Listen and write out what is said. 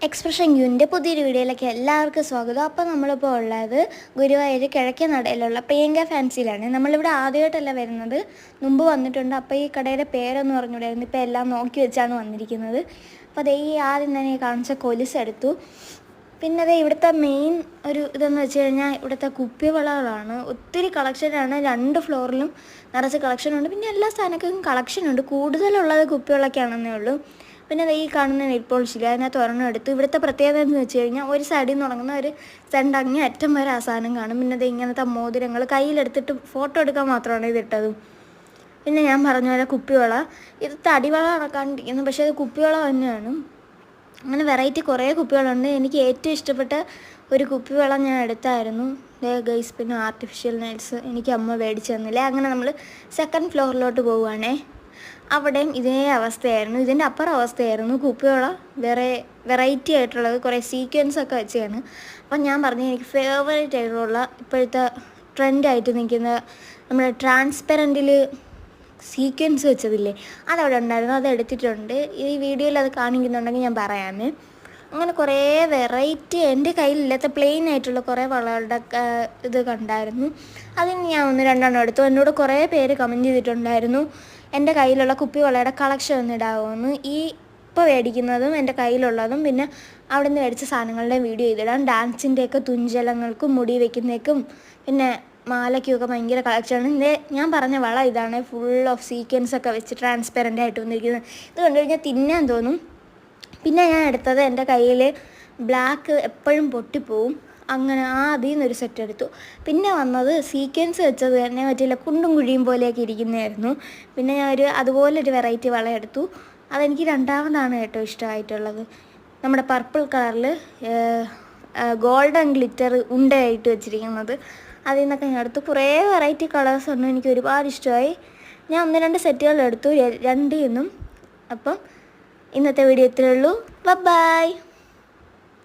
Expression യുവിൻ്റെ പുതിയൊരു വീഡിയോയിലേക്ക് എല്ലാവർക്കും സ്വാഗതം. അപ്പോൾ നമ്മളിപ്പോൾ ഉള്ളത് ഗുരുവായൂർ കിഴക്കേ നടയിലുള്ള പ്രിയങ്ക ഫാൻസിയിലാണ്. നമ്മളിവിടെ ആദ്യമായിട്ടല്ല വരുന്നത്, മുമ്പ് വന്നിട്ടുണ്ട്. അപ്പോൾ ഈ കടയുടെ പേരൊന്നും പറഞ്ഞുകൂടായിരുന്നു, ഇപ്പോൾ എല്ലാം നോക്കി വെച്ചാണ് വന്നിരിക്കുന്നത്. അപ്പോൾ അതേ ഈ ആദ്യം തന്നെ കാണിച്ച കൊലുസ് എടുത്തു. പിന്നെ അതേ ഇവിടുത്തെ മെയിൻ ഒരു ഇതെന്ന് വെച്ച് കഴിഞ്ഞാൽ ഇവിടുത്തെ കുപ്പിവളകളാണ്. ഒത്തിരി കളക്ഷനാണ്, 2 ഫ്ലോറിലും നിറച്ച് കളക്ഷനുണ്ട്. പിന്നെ എല്ലാ സ്ഥാനക്കും കളക്ഷനുണ്ട്, കൂടുതലുള്ളത് കുപ്പിവളൊക്കെയാണെന്നേ ഉള്ളൂ. പിന്നെ ഈ കാണുന്ന നെയിൽ പോളിഷില്ല, അതിനകത്ത് ഒരെണ്ണം എടുത്തു. ഇവിടുത്തെ പ്രത്യേകത എന്ന് വെച്ച് കഴിഞ്ഞാൽ ഒരു സൈഡിൽ നിന്ന് തുടങ്ങുന്ന ഒരു സെൻഡ് അങ്ങേ അറ്റം വരെ ആ സാധനം കാണും. പിന്നെ അത് ഇങ്ങനത്തെ മോതിരങ്ങൾ കയ്യിലെടുത്തിട്ട് ഫോട്ടോ എടുക്കാൻ മാത്രമാണ് ഇതിട്ടതും. പിന്നെ ഞാൻ പറഞ്ഞ പോലെ കുപ്പിവള, ഇത് തടിവള കണ്ടിരിക്കുന്നു, പക്ഷേ അത് കുപ്പിവള തന്നെയാണ്. അങ്ങനെ വെറൈറ്റി കുറേ കുപ്പികളുണ്ട്. എനിക്ക് ഏറ്റവും ഇഷ്ടപ്പെട്ട ഒരു കുപ്പിവള ഞാൻ എടുത്തായിരുന്നു. ഗൈസ്, പിന്നെ ആർട്ടിഫിഷ്യൽ നെയിൽസ് എനിക്ക് അമ്മ മേടിച്ച് തന്നില്ല. അങ്ങനെ നമ്മൾ 2nd ഫ്ലോറിലോട്ട് പോവുകയാണേ. അവിടെയും ഇതേ അവസ്ഥയായിരുന്നു, ഇതിൻ്റെ അപ്പുറം അവസ്ഥയായിരുന്നു. കുപ്പിവള വെറൈറ്റി ആയിട്ടുള്ളത് കുറേ സീക്വൻസൊക്കെ വെച്ചാണ്. അപ്പം ഞാൻ പറഞ്ഞു എനിക്ക് ഫേവറേറ്റ് ആയിട്ടുള്ള ഇപ്പോഴത്തെ ട്രെൻഡായിട്ട് നിൽക്കുന്ന നമ്മുടെ ട്രാൻസ്പെറൻറ്റിൽ സീക്വൻസ് വെച്ചതില്ലേ, അതവിടെ ഉണ്ടായിരുന്നു, അത് എടുത്തിട്ടുണ്ട്. ഈ വീഡിയോയിൽ അത് കാണിക്കുന്നുണ്ടെങ്കിൽ ഞാൻ പറയാമേ. അങ്ങനെ കുറേ വെറൈറ്റി എൻ്റെ കയ്യിലില്ലാത്ത പ്ലെയിൻ ആയിട്ടുള്ള കുറേ വളകളുടെ ഇത് കണ്ടായിരുന്നു. അതിന് ഞാൻ 1-2 എടുത്തു. എന്നോട് കുറേ പേര് കമൻറ്റ് ചെയ്തിട്ടുണ്ടായിരുന്നു എൻ്റെ കയ്യിലുള്ള കുപ്പിവളയുടെ കളക്ഷൻ ഒന്ന് ഇടാവുമെന്ന്. ഈ ഇപ്പോൾ മേടിക്കുന്നതും എൻ്റെ കയ്യിലുള്ളതും പിന്നെ അവിടെ നിന്ന് മേടിച്ച സാധനങ്ങളുടെ വീഡിയോ ചെയ്തിടാം. ഡാൻസിൻ്റെയൊക്കെ തുഞ്ചലങ്ങൾക്കും മുടി വയ്ക്കുന്നേക്കും പിന്നെ മാലയ്ക്കുമൊക്കെ ഭയങ്കര കളക്ഷനാണ്. ഞാൻ പറഞ്ഞ വള ഇതാണ്, ഫുൾ ഓഫ് സീക്വൻസൊക്കെ വെച്ച് ട്രാൻസ്പെറൻ്റ് ആയിട്ട് വന്നിരിക്കുന്നത്. ഇത് കണ്ടു കഴിഞ്ഞാൽ തിന്നാൻ തോന്നും. പിന്നെ ഞാൻ എടുത്തത് എൻ്റെ കയ്യിൽ ബ്ലാക്ക് എപ്പോഴും പൊട്ടിപ്പോവും, അങ്ങനെ അതിൽ നിന്നൊരു സെറ്റ് എടുത്തു. പിന്നെ വന്നത് സീക്വൻസ് വെച്ചത് തന്നെ പറ്റില്ല, കുണ്ടും കുഴിയും പോലെയൊക്കെ ഇരിക്കുന്നതായിരുന്നു. പിന്നെ ഞാൻ അതുപോലൊരു വെറൈറ്റി വള എടുത്തു. അതെനിക്ക് രണ്ടാമതാണ് ഏറ്റവും ഇഷ്ടമായിട്ടുള്ളത്. നമ്മുടെ പർപ്പിൾ കളറിൽ ഗോൾഡൻ ഗ്ലിറ്റർ ഉണ്ടയായിട്ട് വെച്ചിരിക്കുന്നത്, അതിൽ നിന്നൊക്കെ ഞാൻ എടുത്തു. കുറേ വെറൈറ്റി കളേഴ്സ് ഉണ്ട്, എനിക്ക് ഒരുപാട് ഇഷ്ടമായി. ഞാൻ 1-2 സെറ്റുകൾ എടുത്തു 2 നിന്നും. അപ്പം ഇന്നത്തെ വീഡിയോ ഇത്രയേ ഉള്ളൂ. ബൈ.